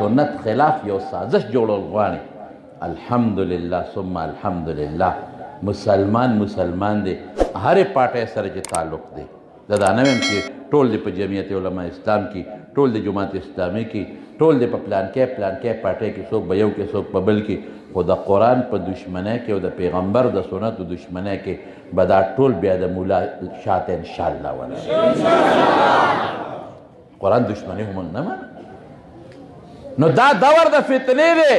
سنت خلاف یو سازش جوړول غواړي الحمدلله ثم الحمدلله مسلمان دی هرې پارټۍ سره چې تعلق دی دا نه وایم چې ټول دی په جمعیت علما اسلام کې ټول دی جماعت اسلامي کې ټول دی په پلانکې پارټۍ کې څوک به یو کې څوک په بل کې خو د قرآن په دشمنۍ کې او د پیغمبر د سنتو دشمنۍ کې به دا ټول بیا د مولا شاته انشاءالله ولا قرآن دشمنی هم نه منه نو دا دور د فتنې دی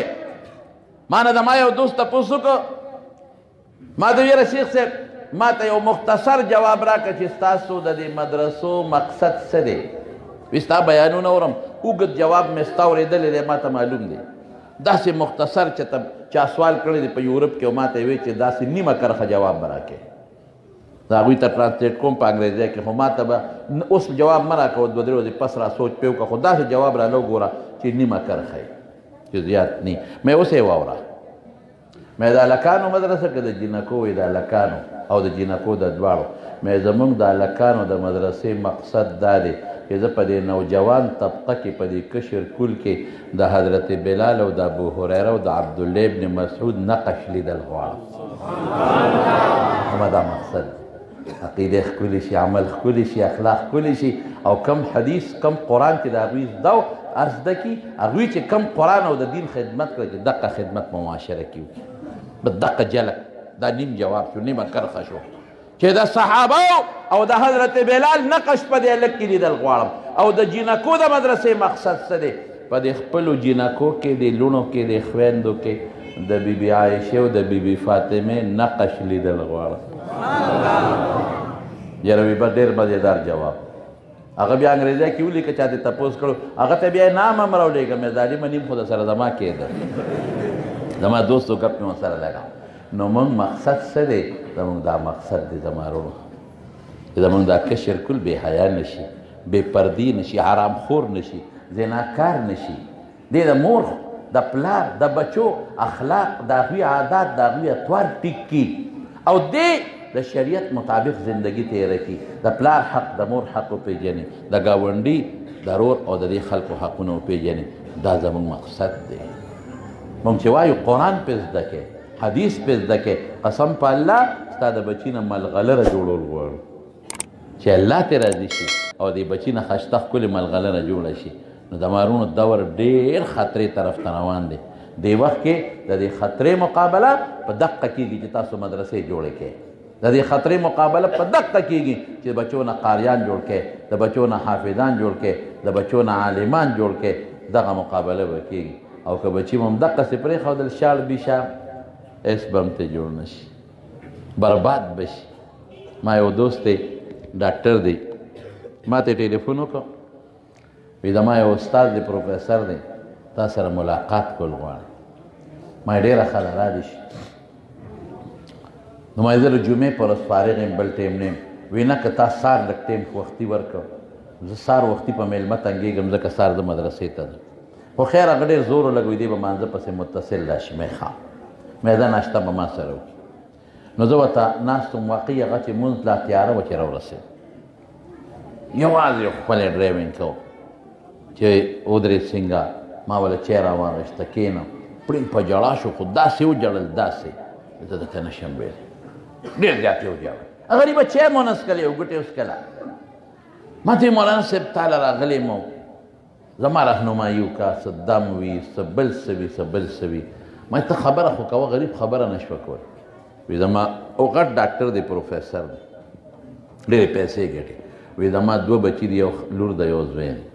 ما نه د ما یو دوست تپوس وکړو ما ته یاره شیخ صاحب ما ته یو مختصر جواب راکړه چې ستاسو د دې مدرسو مقصد څه دی وی ستا بیانونه اورم اوږد جواب مې ستا اورېدلی دی ما ته معلوم دی داسې مختصر چې چا سوال کړی دی په یورپ کې او ما ته یې وی چې داسې نیمه کرښه جواب به راکړې د هغوی ته ټرانسلیټ کوم په انګریزۍ کې خو ما ته به اوس جواب مه راکوه دوه درې ورځې پس را سوچ پې وکړه خو داسې جواب راله وګوره چې نیمه کرښه یې چې زیات نه مې اوس یې واوره مې د هلکانو مدرسه که د جینکو وي د هلکانو او د جینکو د دواړو مې زمونږ د هلکانو د مدرسې مقصد دا دی چې زه په دې نوجوان طبقه کې په دې کشر کول کې د حضرت بلال او د ابو هریره او د عبدالله ابن مسعود نقش لیدل غواړم همه دا مقصد عقیده ښکلي شي عمل ښکلي شي اخلاق ښکلي شي او کم حدیث کم قرآن چې د هغوی زده و زده کړي هغوی چې کم قرآن او د دین خدمت کړی چې دقه خدمت په معاشره کې وکړي بس دقه جلک دا نیم جواب شو نیمه کرښه شو چې د صحابه او د حضرت بلال نقش په دې هلک کې لیدل غواړم او د جینکو د مدرسې مقصد څه دی په دې خپلو جینکو کې د لوڼو کې د خویندو کې د بیبي عایشې او د بیبي فاطمې نقش لیدل غواړم یاره وی به ډېر مزېدار جواب هغه بیا انګریزۍ کې ولیکه چا دې تپوس کړو هغه ته بیا یې نام هم راولېږه مې ظالمه نیم خو د سره زما کېده زما دوستو ګپ مې ورسره لګا نو موږ مقصد څه دی زموږ دا مقصد دی زما وروڼو چې زموږ دا کشر کل بې حیا نشي بې پردي نشي حرامخور نشي زناکار نشي دې د مور د پلار د بچو اخلاق د هغوی عادات د هغوی اطوار ټیک کړي او دې د شریعت مطابق زندگی تیره کی د پلار حق د مور حق وپیژنې د ګاونډي د رور او د دې خلکو حقونه وپیژنې دا زموږ مقصد دی موږ چې وایو قرآن پې زده کې حدیث پې زده کې قسم په الله ستا د بچي نه ملغلره جوړول غواړو چې الله ترې راضي شي او د بچي نه ښایسته ښکلې ملغلره جوړه شي نو د مارونو دور ډېر خطرې طرف ته روان دی دې وخت کې د دې خطرې مقابله په دقه کېږي چې تاسو مدرسې جوړې کړئ د دې خطرې مقابله په دقه کېږي چې د بچو نه قاریان جوړ کړئ د بچو نه حافظان جوړ کړئ د بچو نه عالمان جوړ کړئ دغه مقابله به کېږي او که بچي به هم دقسې پرېښودل شاړ بیشا اس به هم ته جوړ نه شي برباد به شي ما یو دوست دی ډاکټر دی ما ته ټلیفون وکړو وی زما یو استاد دی پروفیسر دی تا سره ملاقات کول غواړي ما یې ډېره ښه ده را دې شي نو ما یې زه د جمعې په ورځ فارغ یم بل ټیم نه یم وی نه که تا سار لږ ټیم وختي ورکړه زه سار وختي په میلمه تنګېږم ځکه سار زه مدرسې ته ځم خو خیر هغه ډېر زور ولګوي دی به مانځه پسې متصل راشي مې ښه مې دا ناشته به ما سره وکړي نو زه ورته ناست وم واقعي هغه چې مونځ لا تیاره وه چې راورسېد یوازې یو ښکلی ډرایوینګ کوو چې ودرېد څنګه ما وله چای راواغېسته کېنم پړینګ په ژړا شو خو داسې وژړل داسې زه درته نه شم ویلی ډېر زیات یې وژړل هغه به چای مو نه څښلی او ګوتې وڅښله ما ته مولانا صاحب تاله راغلی یم زما رهنمایي وکړه څه دم وي څه بل څه وي څه بل څه وي ما ته خبره خو کوه غریب خبره نه شوه کولی وی زما او غټ ډاکټر دی پروفیسر دی ډېرې پیسې ګټي وی زما دوه بچي دي یو لور ده یو زوی دی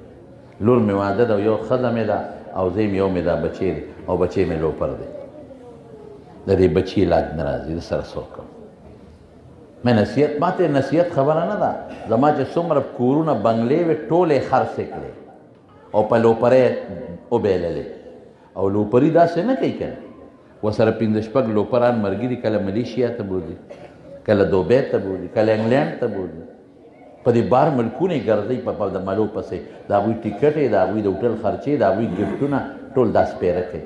لور مې واده ده یو ښځه مې ده او زوی مې یو مې ده بچی دی او بچی مې لوپر دی د دې بچي علاج نه راځي زه سره څه وکړم مې نصیحت ما ته نصیحت خبره نه ده زما چې څومره کورونه بنګلې وې ټولې خرڅې کړې او په لوپرې وبیللې او لوپري داسې نه کوي که نه ورسره پنځه شپږ لوپران ملګري کله ملیشیا ته بوځي کله دوبۍ ته بوځي کله انګلینډ ته بوځي په دې بار ملکونه یې ګرځوي په د ملو پسې د هغوی ټیکټ یې د هغوی د هوټل خرچې د هغوی ګفټونه ټول دا سپېره کوي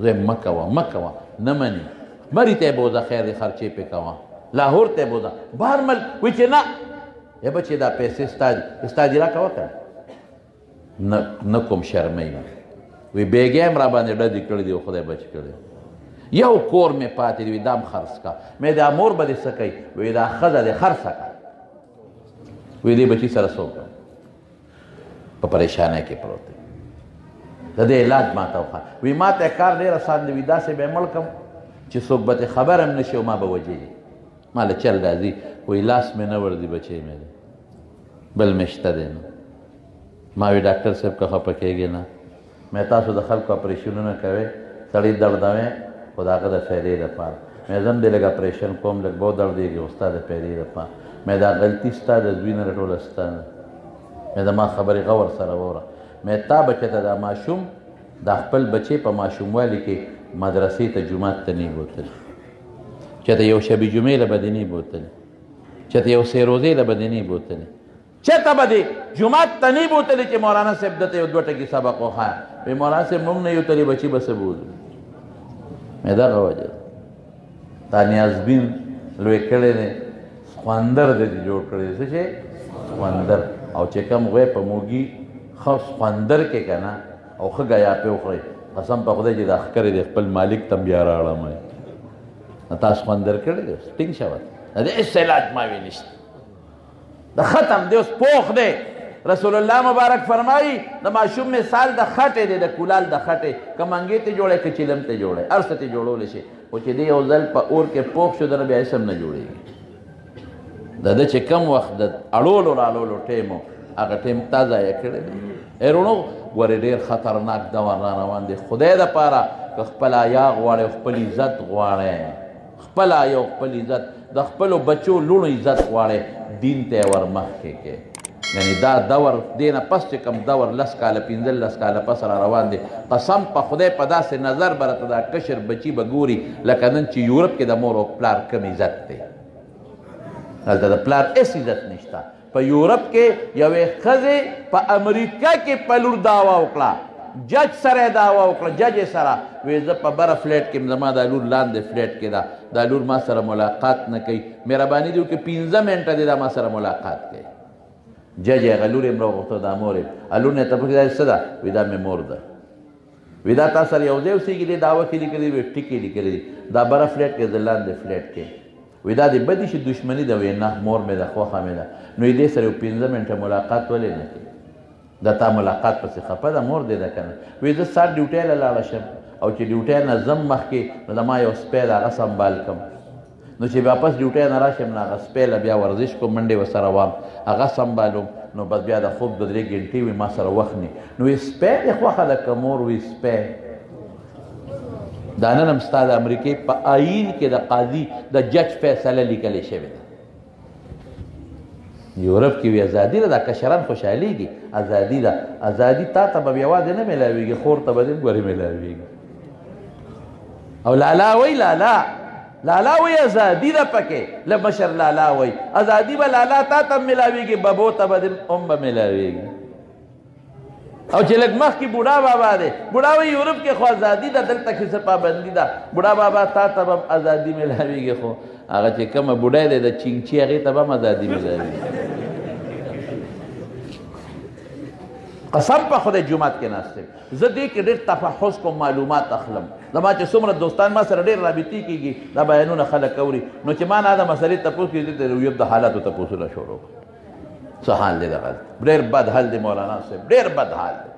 زه مه کوه مه کوه نه مني مري ته یې بوځه خیر دې خرچې پې کوه لاهور ته یې بوځه بهر ملک وایي چې نه یا بچې دا پیسې ستا دي ستا دي را کوه که نه کوم شرموي وی بیګې هم راباندې ډزې کړي دي او خدای بچ کړی یو کور مې پاتې دی وی دا هم خرڅ کا مې دا مور به دې څه کوي وی دا ښځه دې خرڅه کا وی دې بچي سره څه وکړم په پریشانۍ کې پروت دی د دې علاج ما ته وښایه وی ما ته کار ډېر اسان دی وي داسې به یې مړ کړم چې څوک به ترې خبر هم نه شي او ما به وجلي ما له چل راځي وی لاس مې نه ورځي بچی مې دی بل مې شته دی نه ما وی ډاکټر صاحب که خفه کېږي نه مې تاسو د خلکو اپریشنونه کوئ سړی دردوئ خو د هغه د فایدې دپاره مې زه هم دې لږ اپریشن کوم لږ به ودردېږي خو ستا د فایدې دپاره مې دا غلطي ستا د زوی نه ټوله ستا نه مې زما خبرې غور سره واوره مې تا بچه ته دا ماشوم دا خپل بچې په ماشوموالي کې مدرسې ته جومات ته نه بوتلي چېرته یو شبي جمعې له به دې نه بوتلي چېرته یو سیروزې له به دې نه بوتلي چېرته به دې جومات ته نه بوتلي چې مولانا صاحب دته یو دوه ټکي سبق وښایه وایي مولانا صاحب موږ نه یو تلي بچي به څه بولو مې دغه وجه ده دا نیازبین لوی کړی دی سخوندر دی چې جوړ کړی دی څه شی سخوندر او چې کوم غوی په موږي ښه سخوندر کې که نه او ښه ګیا پې وخورئ قسم په خدای چې دا ښکرې دی خپل مالک ته هم بیا راړم تا سخوندر کړی دی ټینګ شوه د دې هېڅ علاج ما وی نشته د ختم دی اوس پوخ دی رسول الله مبارک فرمایي د ماشوم مثال د خټې دی د کولال د خټې که منګې ته جوړی که چیلم ته جوړی هر څه ته جوړولی شي خو چې دی یو ځل په اور کې پوخ شو دنه بیا هېڅ هم نه جوړېږي د ده چې کم وخت د اړولو رالولو ټیم و هغه ټیم تا ضایع کړی دی ای وروڼو ګورې ډېر خطرناک دور را روان دی خدای دپاره که خپل حیا غواړئ او خپل عزت غواړئ خپل حیا او خپل عزت د خپلو بچو لوڼو عزت غواړئ دین ته یې ور مخکې کې یعنی دا دور دې نه پس چې کوم دور 10 کاله 15 کاله پس را روان دی قسم په خدای په داسې نظر به راته دا کشر بچي به ګوري لکه نن چې یورپ کې د مور او پلار کم عزت دی هلته د پلار هېڅ عزت نشته په یورپ کې یوې ښځې په امریکا کې په لور دعوا وکړه جج سره یې دعوا وکړه جج یې سره وایي زه په بره فلیټ کې زما دا لور لاندې فلیټ کې ده دا لور ما سره ملاقات نه کوي مهرباني دې وکړي 15 منټه دې دا ما سره ملاقات کوي جج یې هغه لور یې راوغوښته دا مور یې لور نه یې تپوس دا څه ده وایي دا مې مور ده وایي دا تا سره یو ځای اوسېږي دې دعوه کې لیکلي وایي ټکې لیکلي دي دا بره فلیټ کې زه لاندې فلیټ کې وایي دا دې بدې شي دشمني ده وایي نه مور مې ده خوښه مې ده نو یې دې سره یو 15 منټه ملاقات ولې نه کوي دا تا ملاقات پسې خفه ده مور دې ده که نه وایي زه سات ډیوټۍ له لاړه شم او چې ډیوټۍ نه ځم مخکې نو د ما یو سپی ده هغه سنبال کړم نو چې واپس ډیوټۍ نه راشم نو هغه سپی له بیا ورزش کوم منډې ورسره وام هغه سنبالوم نو بس بیا د خوب 2-3 ګنټې وي ما سره وخت نه نو وایي سپی دې خوښه ده که مور وایي سپی دا نن هم ستا د امریکې په آیین کې د قاضي د جج فیصله لیکلی شوې ده یورپ کې وي ازادي ده دا کشران خوشحالېږي ازادي ده ازادي تا ته به یوازې نه میلاویږي خور ته به دې ګورې میلاویږي او لالا وایي لالا وایي ازادي ده پکې له مشر لالا وایي ازادي به لالا تا ته هم میلاویږي ببو ته به دې هم به میلاویږي او چې لږ مخکې بوډا بابا دی بوډا وایي یورپ کې خو ازادي ده دلته کې څه پابندي ده بوډا بابا تا ته به هم ازادي میلاویږي خو هغه چې کومه بوډۍ دی د چینچي هغې ته به هم ازادي میلاویږي قسم په خدای جومات کې ناست یم زه دې کې ډېر تفحص کوم معلومات اخلم زما چې څومره دوستان ما سره ډېر رابطې کېږي دا بیانونه خلک اوري نو چې ما نه دا مسلې تپوس کېږي د رویت د حالاتو تپوسونه شروع څه حال دی دغه ډېر بد حال دی مولانا صاحب ډېر بد حال دی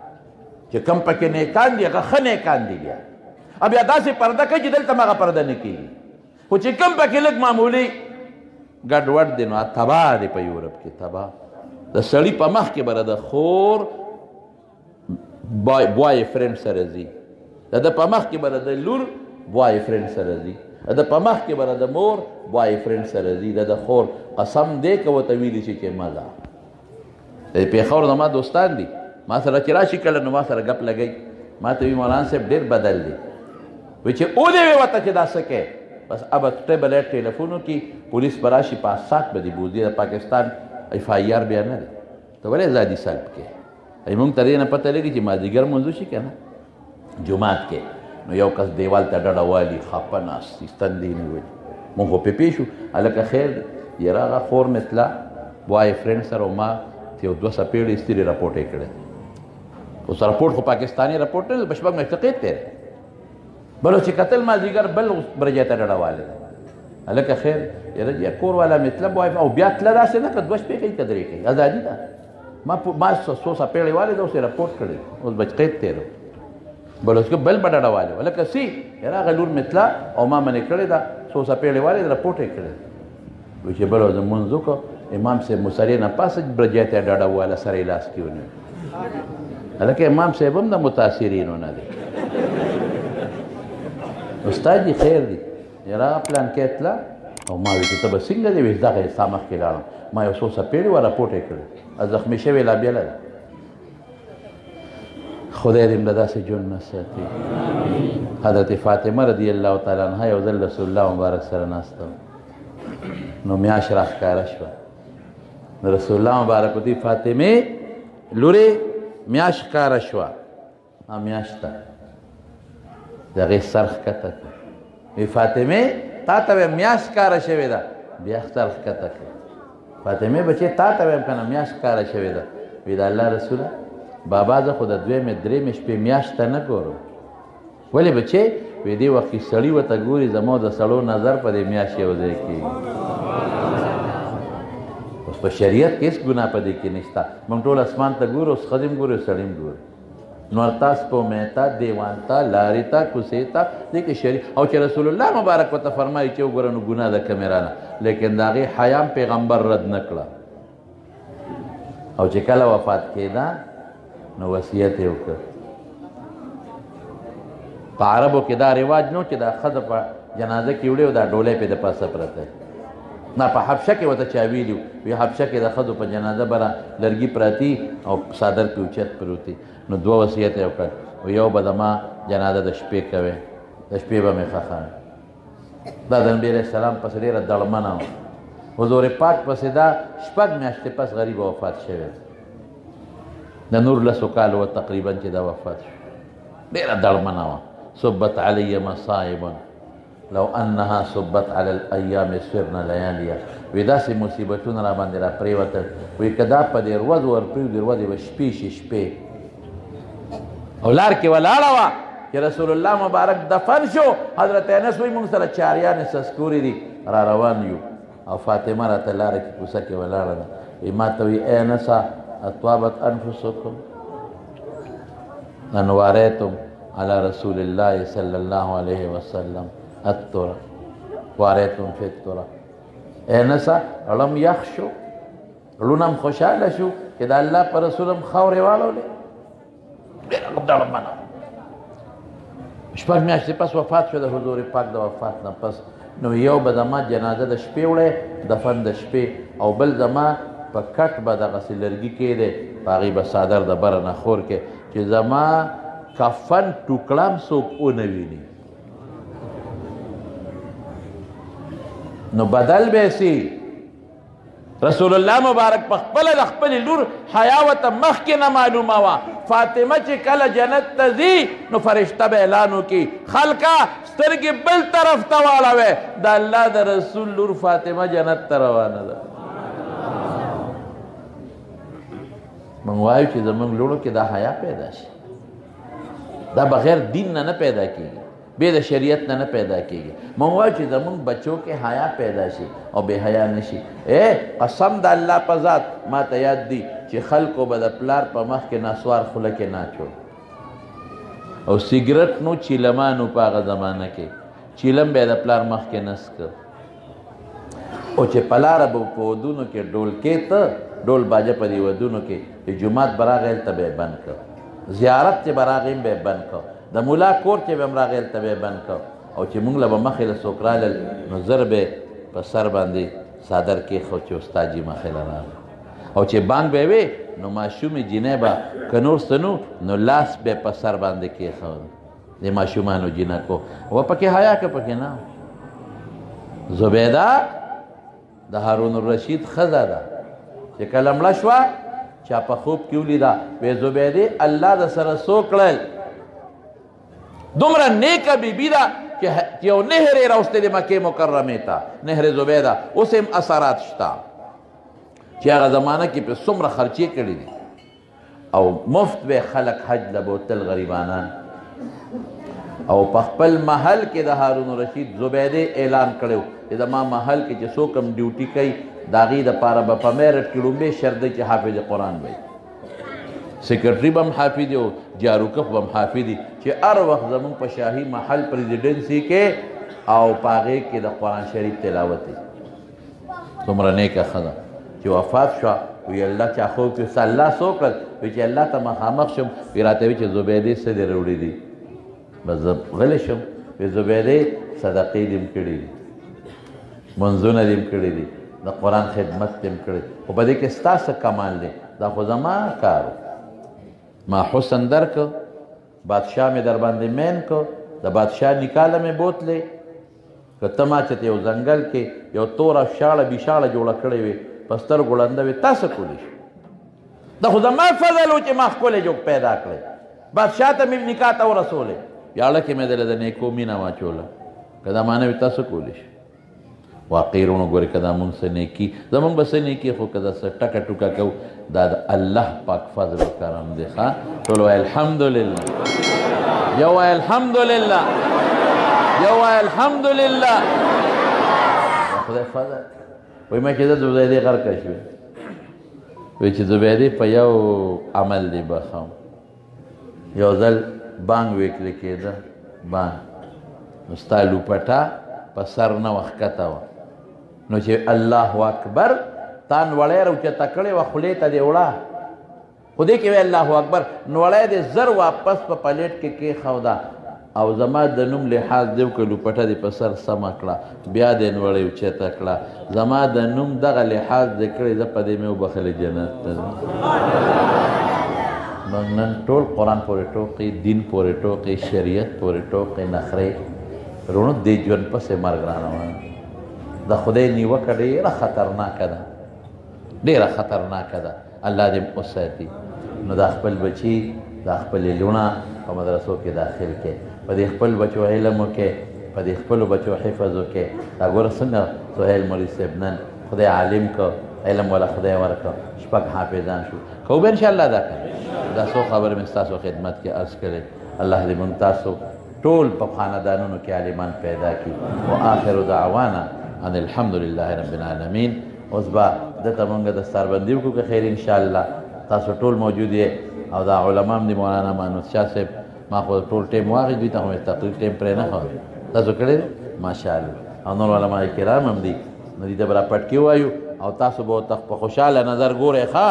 چې کم پکې نیکان دي هغه ښه نیکان دي بیا بیا داسې پرده کوي چې دلته هم هغه پرده نه کېږي خو چې کم پکې لږ معمولي ګډوډ دی نو تباه دی په یورپ کې تباه د سړي په مخ کې به د خور بوای فرینډ سره ځي د ده په مخ کې به د لور بوای فرینډ سره ځي د ده په مخ کې به د مور بوای فرینډ سره ځي د د خور قسم دی که ورته ویلی شي چې مزه د پېښور زما دوستان دي ما سره چې راشي کله نو ما سره ګپ لګوي ما ته وي مولانا صاحب ډېر بدل دی وایي چې ودې وې ورته چې دا څه کوې بس اب ټیبل ټیلیفون وکړي پولیس به راشي 5-7 بجې بوځي د پاکستان FIR بیا نه دی ته ولې ازادي سلب کې موږ ته دې نه پته لګي چې مازدیګر لمونځ وشي که نه جومات کې نو یو کس دیوال ته ډډه والي خپه ناست ستندې نیولي مونږ خو پې شو هلکه خیر دی یاره هغه خور مې تله بوای فرینډ سره او ما یو 2 څپېړې سترې راپورټ یې کړی اوس رپورټ خو پاکستاني رپورټ نه دی، په شپږ میاشتې قید تېری. بلو چې کتل مازدیګر بل برجې ته ډډه والی ده. هلکه خیر یاره یا کور والا مې تله وایي او بیا تله داسې نه که 2 شپې کوي که 3 کوي، ازادي ده. ما 100 څپېړې والی ده، اوس یې رپورټ کړی، اوس به قید تېرو. بل اوس بل به ډډه والی وه لکه سي یاره هغه لور مې تله او ما منې کړې ده 100 څپېړې والی ده، رپورټ یې کړی. وایي چې بل زه لمونځ وکړو، امام صاحب مصلي نه پاسه برجې ته ډډه وواله، سر یې لاس کې ونیو. هلکه امام صاحب هم د متاثرینو نه دی. استاد جي خیر دی یاره هغه پلان کې تله او ما وایي چې ته به څنګه دی؟ وایي دغه ستا مخکې لاړم، ما یو 100 څپېړې وه رپورټ یې کړی، زخمي شوې لا بېله ده. خدای دې له داسې ژوند نه ساتي. حضرت فاطمه رضی الله تعالی عنها یو ځل رسول الله مبارک سره ناسته وه، نو میاشت راښکاره شوه. نو رسول الله مبارک ورته فاطمې لورې میاشت ښکاره شوه. میاشت ته د هغې سر ښکته کړه. وی فاطمې تا ته ویم میاشت ښکاره شوې ده، بیا سر ښکته کړه. فاطمې بچې تا ته ویم که نه میاشت ښکاره شوې ده. وی د الله رسوله بابا زه خو د 2مې 3مې شپې میاشت ته نه ګورم. ولې بچې؟ وی دې وخت کې سړي ورته ګوري، زما د سړو نظر په دې میاشت یو ځای کېږي. اوس په شریعت کې هېڅ ګناه په دې کې نشته. موږ ټول اسمان ته ګورو، اوس ښځې هم ګوري سړي هم ګوري. نورتا سپومې ته دیوان ته لارې ته کوڅې ته دې کې شریعت. او چې رسول الله مبارک ورته فرمایي چې وګوره نو ګناه ده کمېرا نه، لیکن د هغې حیا هم پیغمبر رد نه کړه. او چې کله وفات کېده نو وصیت یې وکړ. په عربو کې دا رواج نو چې دا ښځه په جنازه کې وړې او دا ډولۍ پې د پاسه پرته نه. په حبشه کې ورته چا ویلي وي حبشه کې د ښځو په جنازه بره لرګي پراتي او څادر پې اوچت پروتي. نو 2 وصیت یې وکړ، یو به د ما جنازه د شپې کوې، د شپې به مې ښخوې. دا د نبي علیه السلام پسې ډېره دړمنه وه. حضور پاک پسې دا 6 میاشتې پس غریبه وفات شوې ده. د 19 کالو وه تقریبا چې دا وفات شو. ډېره دړمنه وه. صبت علی مصائب لو انها صبت علی الایام سرنا لیالیا. وی داسې مصیبتونه را باندې را پرېوتل. وی که دا په دې ورځو ورپرېږدي ورځې به شپې شي شپې. او لار کې ولاړه وه چې رسول الله مبارک دفن شو. حضرت انس وایي موږ سره چاریانې سسکورې دي را روان یو او فاطمه راته لاره کې کوڅه کې ولاړه ده. وی ما ته وایي ای انسه اطابت انفسکم ان واریتم على رسول الله صلی الله علیه وسلم الترا واریتم فی الترا. ای نسا رړم یخ شو، رړونه هم خوشحاله شو چې د الله په رسول هم خاورې واړولې. ډېره دړمنه 6 میاشتې پس وفات شو د حضور پاک د وفات نه پس. نو یو به زما جنازه د شپې وړی، دفن د شپې، او بل زما په کټ به دغسې لرګي کېدی، په هغې به څادر د بره نه خور کې چې زما کفن ټوکړه هم څوک ونه ویني. نو بدل به سي. رسول الله مبارک په خپله د خپلې لور حیا ورته مخکې نه معلومه وه. فاطمه چې کله جنت ته ځي نو فرشته به اعلان وکړي خلکه سترګې بل طرف ته واړوئ، د الله د رسول لور فاطمه جنت ته روانه ده. موږ وایو چې زموږ لوڼو کې دا حیا پیدا شي. دا بغیر دین نه پیدا کېږي، بې د شریعت نه پیدا کېږي. موږ وایو چې زموږ بچو کې حیا پیدا شي او بې حیا نه شي. قسم د الله په ذات ما ته یاد دي چې خلکو به د پلار په مخ کې نسوار خوله کې ناچو او سیګرټ نو چیلمانو په هغه زمانه کې چیلم به د پلار مخ کې نس کړ. او چې په لاره به په ودونو کې ډولکې ته ډول باجه په دې ودونو کې چې جومات به راغی هلته به یې بند کړ، زیارت چې به راغی هم به یې بند کړ، د ملا کور چې به هم راغی هلته به یې بند کړ. او چې موږ له به مخې له څوک رالل نو زر به یې په سر باندې څادر کېښود چې استاد جي مخې له راغی. او چې بانګ به یې وې نو ماشومې جینۍ به که نور څه نو نو لاس به یې په سر باندې کېښود د ماشومانو جینکو. و پکې حیا که پکې نه. زبیده د هارون الرشید ښځه ده چې کله مړه شوه چا په خوب کې ولیده وی زبیدې الله د سره څو کړل. دومره نیکه بیبي ده چې یو نهر یې راوستی د مکې مکرمې ته، نهر زبیده. اوس هم اثرات شته چې هغه زمانه کې پرې څومره خرچې کړي دي. او مفت به خلق حج لبوتل غریبانان او په خپل محل کې د هارون رشید زبیده اعلان کړو چې زما محل کې چې څوک هم ډیوټي کوي د هغې دپاره به په میرټ کې لومبی شرط دی چې حافظ قرآن وي سیکرټري به هم حافظ او جاروکف به هم حافظ چې هر وخت زمونږ په شاهي محل پریزیډنسي کې او په هغې کې د قرآن شریف تلاوت دی څومره نیکه ښه ده چې وفات شوه وی الله چا خوب کې الله څه وکړل وی چې الله ته مخامخ شم وی راته وی چې زبیدې څه دې راوړي دي بس زه غلی شم وی زبیدې صدقې دې م کړي دي منځونه دې م کړي دي د قرآن خدمت دې م کړی خو په دې کې ستا څه کمال دی دا خو زما کار ما حسن درکه بادشاه مې در باندې مین کو د بادشاه نکاله مې بوتلې که ته ما چې یو ځنګل کې یو توره شاړه بیشاړه جوړه کړې وې په سترګو ړنده وې تا څه کولی شي دا خو زما فضل و چې ما ښکلی جوړ پیدا کړی بادشاه ته مې نکاح ته ورسولې ویاړه کې مې دله د نیکو مینه واچوله که دا ما نه وي تا څه کولی شي واقعي وروڼو ګورې که دا مونږ څه نیکي زمونږ به څه نیکي خو که دا څه ټکه ټوکه کوو دا د الله پاک فضل و کرم دی ښه ټول وایي الحمدلله یو وایي الحمدلله یو وایي الحمدلله خدای فضل وایي ما چې زه زبیدې غرقه شوې وایي چې زبیدې په یو عمل دی بخم یو ځل بانګ ویکلی کېده بانګ نو ستا لوپټه په سر نه وښکته وه نو چې الله اکبر تا نوړی راوچته کړې وه خولې ته دې وړه خو دې کې وی الله اکبر نوړی دې زر واپس په پلیټ کې کېښوده او زما د نوم لحاظ دې وکړه لوپټه دې په سر سمه کړه بیا دې نوړی اوچته کړه زما د نوم دغه لحاظ دې کړی زه په دې مې وبخلې جنت ته موږ نن ټول قرآن پورې ټوقې دین پورې ټوقې شریعت پورې ټوقې نخرې وروڼو دې ژوند پسې مرګ رانه د خدای نیوکه ډېره خطرناکه ده ډېره خطرناکه ده الله دې وساتي نو دا خپل بچي دا خپلې لوڼه په مدرسو کې داخل کې په دې خپل بچو علم وکړې په دې خپلو بچو حفظ وکړې دا ګوره څنګه سهیل مولوي صاحب نن خدای عالم که علم والا خدای ورکړه شپږ حافظان شو که به انشاءالله دا کوي دا څو خبرې مې ستاسو خدمت کې عرض کړې الله دې موږ تاسو ټول په خاندانونو کې عالمان پیدا کړي و آخر دعوانا ان الحمد لله رب العالمین اوس به دته مونږ دستاربندي وکړو که خیر انشاءالله تاسو ټول موجود یې او دا علما هم دي مولانا محمد شاه صاحب ما خو ټول ټیم واخیست دوی ته خو مې تقریر ټیم پرې نه ښه تاسو کړی ماشاءالله او نور علما کرام هم دي نو دې ته به را پټکي ووایو او تاسو به ورته په خوشحاله نظر ګورئ ښه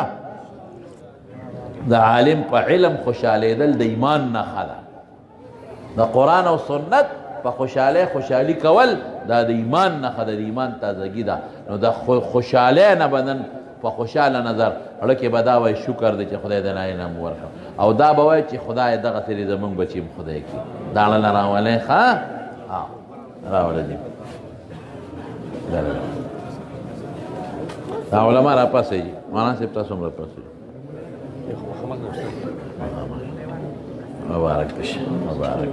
د عالم په علم خوشحالېدل د ایمان نښه ده د قرآن او سنت په خوشحالي کول دا د ایمان نښه ده د ایمان تازګي ده نو د خوشحالۍ نه به نن په خوشحاله نظر اړه کې به دا وایي شکر دی چې خدای د ناینم ورکړه او دا به وایي چې خدای دغسې دی زمونږ بچي هم خدای کړي دا اړه راولئ ښه راوله دي دا علما را پاسئ مولانا صاحب تاسو هم را پاسئ مبارک بشه مبارک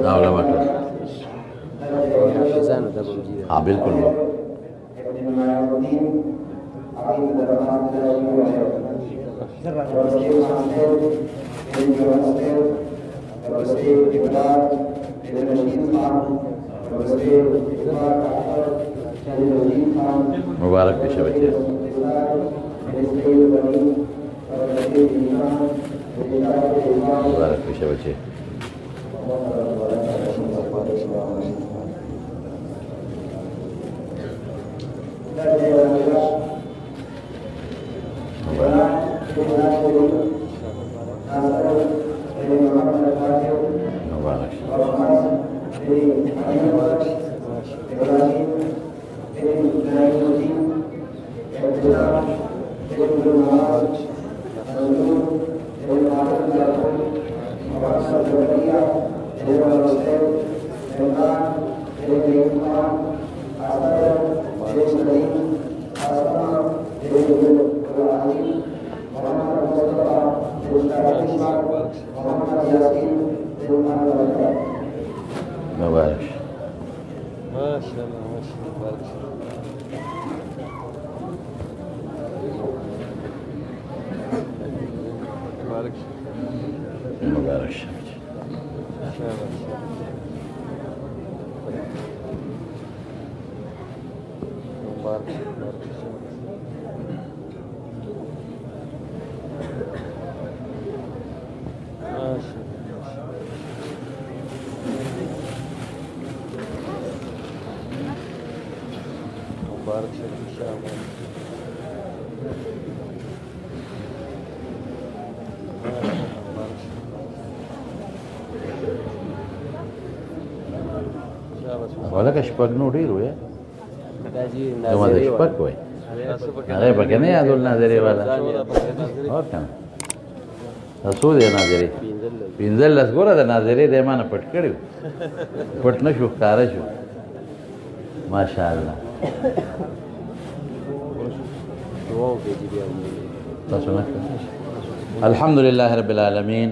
دا علما ټول हाँ बिल्कुल मुबारक पेशे बच्चे मुबारक पेशे बच्चे مبارک شه ولکه شپږ نو ډېر وې دومره د شپږ وې هغې پکې نه یادول ناظرې والا هو که نه دا څو دی ناظرې پنځلس ګوره د ناظرې دی ما نه پټ کړي پټ نه شو ښکاره شو ماشاءالله تاسو نه الحمدلله رب العالمین